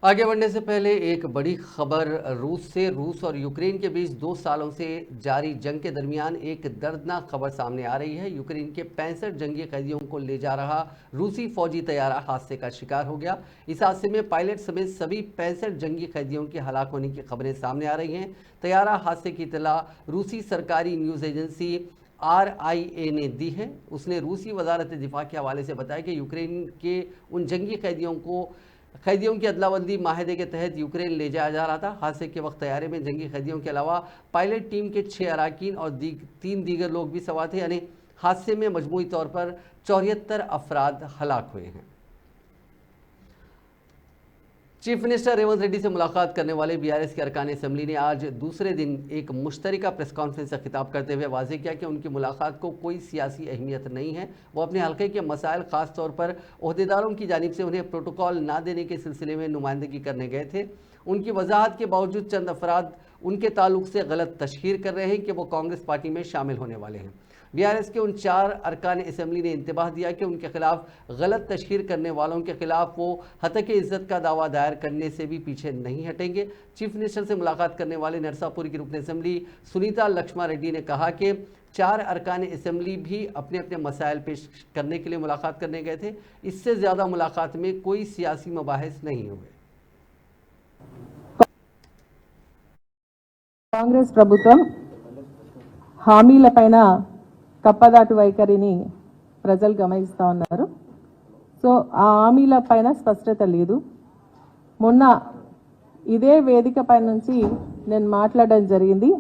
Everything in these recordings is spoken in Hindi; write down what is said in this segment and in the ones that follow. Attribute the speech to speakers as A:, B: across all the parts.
A: आगे बढ़ने से पहले एक बड़ी खबर रूस से। रूस और यूक्रेन के बीच 2 सालों से जारी जंग के दरमियान एक दर्दनाक खबर सामने आ रही है। यूक्रेन के 65 जंगी कैदियों को ले जा रहा रूसी फौजी तैयारा हादसे का शिकार हो गया। इस हादसे में पायलट समेत सभी 65 जंगी कैदियों के हलाक होने की खबरें सामने आ रही हैं। तैयारा हादसे की इतला रूसी सरकारी न्यूज़ एजेंसी RIA ने दी है। उसने रूसी वजारत दिफा के हवाले से बताया कि यूक्रेन के उन जंगी कैदियों की अदला बदली माहदे के तहत यूक्रेन ले जाया जा रहा था। हादसे के वक्त तैयारे में जंगी कैदियों के अलावा पायलट टीम के 6 अरकान और 3 दीगर लोग भी सवार थे। यानी हादसे में मजमूई तौर पर 74 अफराद हलाक हुए हैं। चीफ मिनिस्टर रेवंत रेड्डी से मुलाकात करने वाले BRS के अरकान असम्बली ने आज दूसरे दिन एक मुश्तरका प्रेस कॉन्फ्रेंस से खिताब करते हुए वाजे किया कि उनकी मुलाकात को कोई सियासी अहमियत नहीं है। वो अपने हल्के के मसाइल, ख़ास तौर पर ओहदेदारों की जानिब से उन्हें प्रोटोकॉल ना देने के सिलसिले में नुमाइंदगी करने गए थे। उनकी वजाहत के बावजूद चंद अफराद उनके ताल्लुक से गलत तशहीर कर रहे हैं कि वो कांग्रेस पार्टी में शामिल होने वाले हैं। BRS के उन 4 अरकान असम्बली ने इंतबाह दिया कि उनके खिलाफ गलत तशहीर करने वालों के खिलाफ वो हतक इज़्ज़त का दावा दायर करने से भी पीछे नहीं हटेंगे। चीफ मिनिस्टर से मुलाकात करने वाले नरसापुर की रुकन असम्बली सुनीता लक्ष्मा रेड्डी ने कहा कि 4 अरकान असम्बली भी अपने अपने मसाइल पेश करने के लिए मुलाकात करने गए थे। इससे ज़्यादा मुलाकात में कोई सियासी मबाहिस नहीं हुए।
B: కాంగ్రెస్ ప్రభుత్వం హామీలపైన కప్పదాటు వైఖరిని ప్రజలు గమనిస్తూ ఉన్నారు. సో ఆ హామీలపైన స్పష్టత లేదు. మొన్న ఇదే వేదిక పై నుంచి నేను మాట్లాడడం జరిగింది.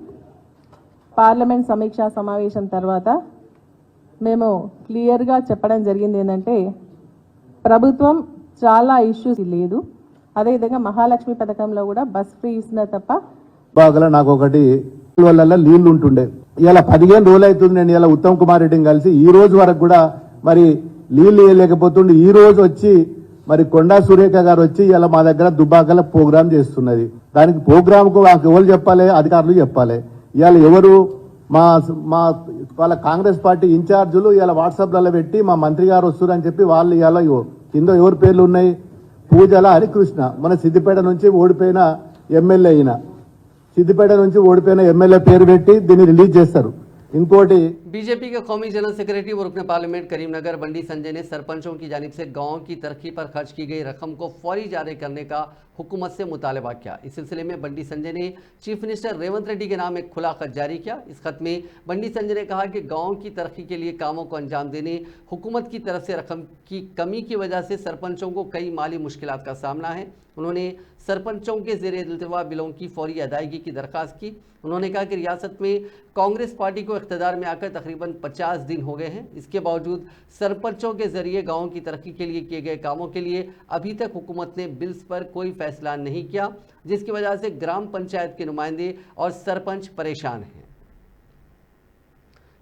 B: పార్లమెంట్ సమీక్షా సమావేశం తర్వాత మేము క్లియర్గా చెప్పడం జరిగింది ఏంటంటే ప్రభుత్వం చాలా ఇష్యూస్ లేదు. అదేవిధంగా మహాలక్ష్మి పథకంలో కూడా బస్ ఫ్రీ ఇస్తున్నా తప్ప
C: బాగా నాకు ఒకటి వల్ల నీళ్లు ఉంటుండే. ఇలా 15 రోజులు అవుతుంది నేను ఇలా ఉత్తమ్ కుమార్ రెడ్డిని కలిసి ఈ రోజు వరకు కూడా మరి నీళ్లు వేయలేకపోతుండే. ఈ రోజు వచ్చి మరి కొండా సురేఖ గారు వచ్చి ఇలా మా దగ్గర దుబ్బాకల ప్రోగ్రామ్ చేస్తున్నది. దానికి ప్రోగ్రామ్ కు ఎవరు చెప్పాలి? అధికారులు చెప్పాలి. ఇవాళ ఎవరు మా మా వాళ్ళ కాంగ్రెస్ పార్టీ ఇన్ఛార్జీలు ఇలా వాట్సాప్లలో పెట్టి మా మంత్రి గారు వస్తున్నారని చెప్పి వాళ్ళు ఇలా కింద ఎవరి పేర్లు ఉన్నాయి? పూజల హరికృష్ణ మన సిద్దిపేట నుంచి ఓడిపోయిన ఎమ్మెల్యే అయిన సిద్దిపేట నుంచి ఓడిపోయిన ఎమ్మెల్యే పేరు పెట్టి దీన్ని రిలీజ్ చేస్తారు. इंकोटी
A: बीजेपी के कौमी जनरल सेक्रेटरी और रुकन पार्लियामेंट करीमनगर बंडी संजय ने सरपंचों की जानिब से गांव की तरक्की पर खर्च की गई रकम को फौरी जारी करने का हुकूमत से मुतालबा किया। इस सिलसिले में बंडी संजय ने चीफ मिनिस्टर रेवंत रेड्डी के नाम एक खुला खत जारी किया। इस खत में बंडी संजय ने कहा कि गांव की तरक्की के लिए कामों को अंजाम देने हुकूमत की तरफ से रकम की कमी की वजह से सरपंचों को कई माली मुश्किलात का सामना है। उन्होंने सरपंचों के ज़ेरे इल्तिवा बिलों की फौरी अदायगी की दरख्वास्त की। उन्होंने कहा कि रियासत में कांग्रेस पार्टी को इख्तियार में आकर तकरीबन 50 दिन हो गए हैं। इसके बावजूद सरपंचों के जरिए गांव की तरक्की के लिए किए गए कामों के लिए अभी तक हुकूमत ने बिल्स पर कोई फैसला नहीं किया, जिसकी वजह से ग्राम पंचायत के नुमाइंदे और सरपंच परेशान हैं।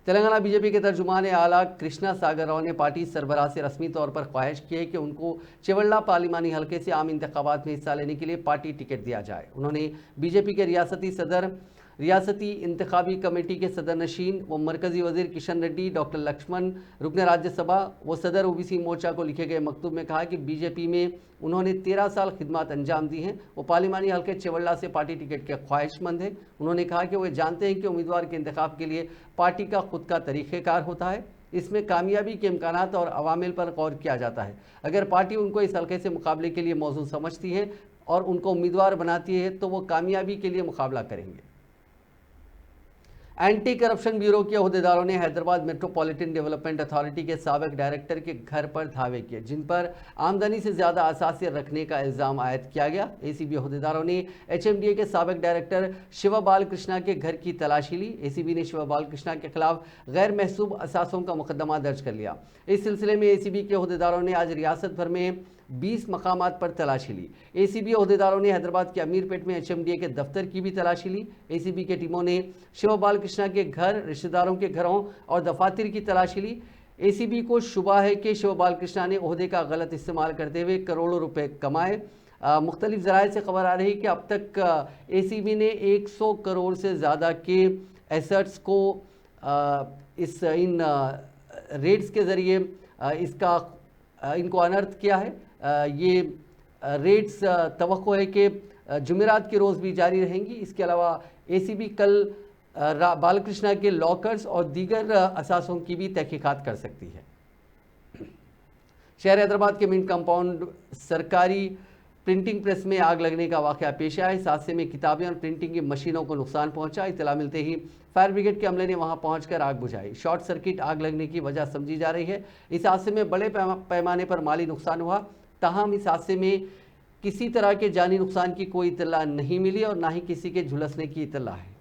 A: तेलंगाना बीजेपी के तर्जुमान आला कृष्णा सागर राव ने पार्टी सरबराह से रस्मी तौर पर ख्वाहिश की है कि उनको चिवल्ला पार्लिमानी हल्के से आम इंतखाबात में हिस्सा लेने के लिए पार्टी टिकट दिया जाए। उन्होंने बीजेपी के रियासती इंतखाबी कमेटी के सदर नशीन व मरकजी वजीर किशन रेड्डी, डॉक्टर लक्ष्मण, रुकन राज्यसभा व सदर OBC मोर्चा को लिखे गए मकतूब में कहा कि बीजेपी में उन्होंने 13 साल खिदमत अंजाम दी हैं। वो पार्लिमानी हल्के चिवल्ला से पार्टी टिकट के ख्वाहिशमंद हैं। उन्होंने कहा कि वे जानते हैं कि उम्मीदवार के इंतखाब के लिए पार्टी का खुद का तरीक़ेकार होता है। इसमें कामयाबी के इम्कानात और अवामिल पर गौर किया जाता है। अगर पार्टी उनको इस हल्के से मुकाबले के लिए मौजूद समझती है और उनको उम्मीदवार बनाती है तो वो कामयाबी के लिए मुकाबला करेंगे। एंटी करप्शन ब्यूरो के अहदेदारों ने हैदराबाद मेट्रोपॉलिटन डेवलपमेंट अथॉरिटी के साबिक डायरेक्टर के घर पर धावे किए, जिन पर आमदनी से ज़्यादा असासे रखने का इल्ज़ाम आयद किया गया। ACB अहदेदारों ने HMDA के साबिक डायरेक्टर शिवा बाल कृष्णा के घर की तलाशी ली। ACB ने शिवा बाल कृष्णा के खिलाफ गैर महसूब असासों का मुकदमा दर्ज कर लिया। इस सिलसिले में ACB के अहदेदारों ने आज रियासत भर में 20 मकामात पर तलाशी ली। ACB अहदेदारों ने हैदराबाद के अमीरपेट में HMDA के दफ्तर की भी तलाशी ली। ACB के टीमों ने शिवा बाल कृष्णा के घर, रिश्तेदारों के घरों और दफातर की तलाशी ली। ACB को शुबा है कि शिवा बाल कृष्णा ने ओहदे का गलत इस्तेमाल करते हुए करोड़ों रुपए कमाए। मुख्तलिफ ज़राए से खबर आ रही कि अब तक ACB ने 100 करोड़ से ज़्यादा के एसेट्स को इन रेड्स के ज़रिए इनको अनर्थ किया है। ये रेड्स तवक्को है कि जुमेरात के रोज़ भी जारी रहेंगी। इसके अलावा एसीबी कल बालकृष्णा के लॉकर्स और दीगर असासों की भी तहकीकात कर सकती है। शहर हैदराबाद के मिंट कंपाउंड सरकारी प्रिंटिंग प्रेस में आग लगने का वाकया पेश आया। इस हादसे में किताबें और प्रिंटिंग की मशीनों को नुकसान पहुंचा। इत्तला मिलते ही फायर ब्रिगेड के अमले ने वहां पहुंचकर आग बुझाई। शॉर्ट सर्किट आग लगने की वजह समझी जा रही है। इस हादसे में बड़े पैमाने पर माली नुकसान हुआ। ताहम इस हादसे में किसी तरह के जानी नुकसान की कोई इत्तला नहीं मिली और ना ही किसी के झुलसने की इत्तला है।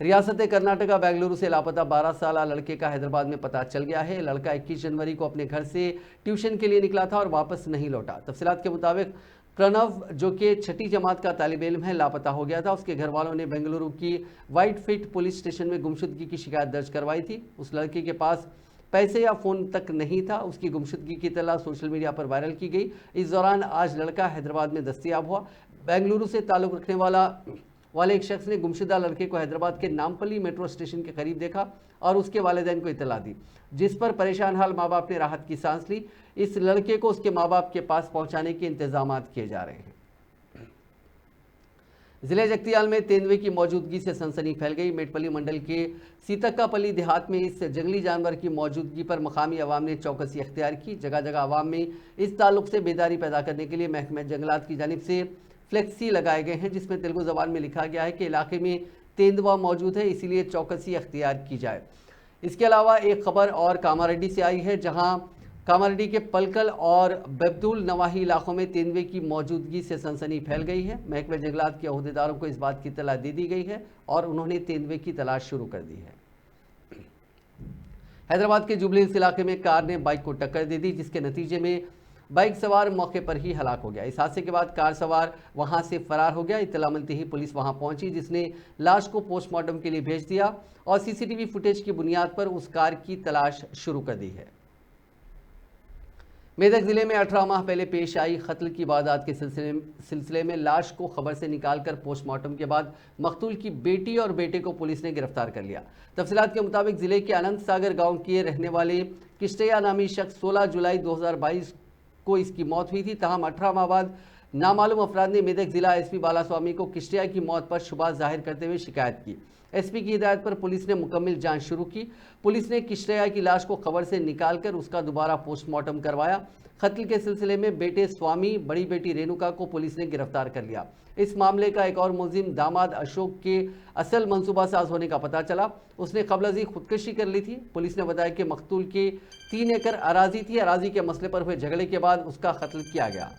A: रियासत कर्नाटका बेंगलुरु से लापता 12 साल लड़के का हैदराबाद में पता चल गया है। लड़का 21 जनवरी को अपने घर से ट्यूशन के लिए निकला था और वापस नहीं लौटा। तफसीलात के मुताबिक प्रणव, जो कि 6ठी जमात का तालिब इल्म है, लापता हो गया था। उसके घर वालों ने बेंगलुरु की व्हाइट फील्ड पुलिस स्टेशन में गुमशुदगी की शिकायत दर्ज करवाई थी। उस लड़के के पास पैसे या फ़ोन तक नहीं था। उसकी गुमशुदगी की इत्तला सोशल मीडिया पर वायरल की गई। इस दौरान आज लड़का हैदराबाद में दस्तयाब हुआ। बेंगलुरु से ताल्लुक़ रखने वाले एक शख्स ने गुमशुदा लड़के को हैदराबाद के नामपल्ली मेट्रो स्टेशन के करीब देखा और उसके वालिदैन को इत्तला दी, जिस पर परेशान हाल माँ बाप ने राहत की सांस ली। इस लड़के को उसके माँ बाप के पास पहुंचाने के इंतजाम किए जा रहे हैं। जिले जगतियाल में तेंदुए की मौजूदगी से सनसनी फैल गई। मेटपल्ली मंडल के सीतक्कापल्ली देहात में इस जंगली जानवर की मौजूदगी पर मकामी अवाम ने चौकसी अख्तियार की। जगह जगह अवाम में इस ताल्लुक से बेदारी पैदा करने के लिए महकमा जंगलात की जानिब से फ्लेक्सी लगाए गए हैं, जिसमें तेलुगु ज़बान में लिखा गया है कि इलाके में तेंदुआ मौजूद है, इसीलिए चौकसी अख्तियार की जाए। इसके अलावा एक खबर और कामारेड्डी से आई है, जहां कामारेड्डी के पलकल और बेबदुल नवाही इलाकों में तेंदुए की मौजूदगी से सनसनी फैल गई है। महकमा जंगलात के अहदेदारों को इस बात की इत्तला दे दी गई है और उन्होंने तेंदुए की तलाश शुरू कर दी है। हैदराबाद के जुबली हिल्स इलाके में कार ने बाइक को टक्कर दे दी, जिसके नतीजे में बाइक सवार मौके पर ही हलाक हो गया। इस हादसे के बाद कार सवार वहां से फरार हो गया। इत्तला मिलते ही पुलिस वहां पहुंची, जिसने लाश को पोस्टमार्टम के लिए भेज दिया और सीसीटीवी फुटेज की बुनियाद पर उस कार की तलाश शुरू कर दी है। मेदक जिले में 18 माह पहले पेश आई कत्ल की वारदात के सिलसिले में लाश को खबर से निकालकर पोस्टमार्टम के बाद मकतूल की बेटी और बेटे को पुलिस ने गिरफ्तार कर लिया। तफसीलात के मुताबिक जिले के अनंत सागर गांव के रहने वाले किश्तैया नामी शख्स 16 जुलाई 2022 को इसकी मौत हुई थी। तहम 18 माह बाद नामालूम अफराद ने मेदक जिला एसपी बालास्वामी को किश्तैया की मौत पर शुबा जाहिर करते हुए शिकायत की। एसपी की हिदायत पर पुलिस ने मुकम्मल जांच शुरू की। पुलिस ने किश्तैया की लाश को खबर से निकालकर उसका दोबारा पोस्टमार्टम करवाया। कत्ल के सिलसिले में बेटे स्वामी, बड़ी बेटी रेणुका को पुलिस ने गिरफ्तार कर लिया। इस मामले का एक और मुलजिम दामाद अशोक के असल मंसूबा साज होने का पता चला। उसने कबल खुदकुशी कर ली थी। पुलिस ने बताया कि मकतूल के 3 एकड़ अराजी थी। अराजी के मसले पर हुए झगड़े के बाद उसका कत्ल किया गया।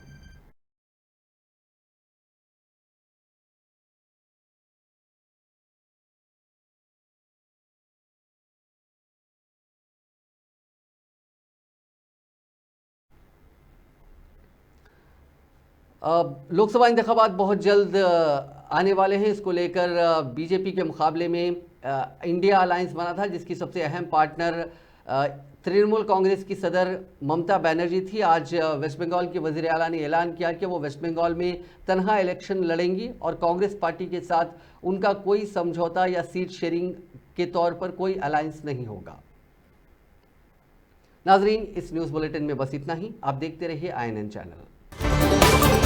A: लोकसभा इंतखाबात बहुत जल्द आने वाले हैं। इसको लेकर बीजेपी के मुकाबले में इंडिया अलायंस बना था, जिसकी सबसे अहम पार्टनर तृणमूल कांग्रेस की सदर ममता बनर्जी थी। आज वेस्ट बंगाल के वज़ीर आला ने ऐलान किया कि वो वेस्ट बंगाल में तनहा इलेक्शन लड़ेंगी और कांग्रेस पार्टी के साथ उनका कोई समझौता या सीट शेयरिंग के तौर पर कोई अलायंस नहीं होगा। नाजरीन, इस न्यूज़ बुलेटिन में बस इतना ही। आप देखते रहिए INN चैनल।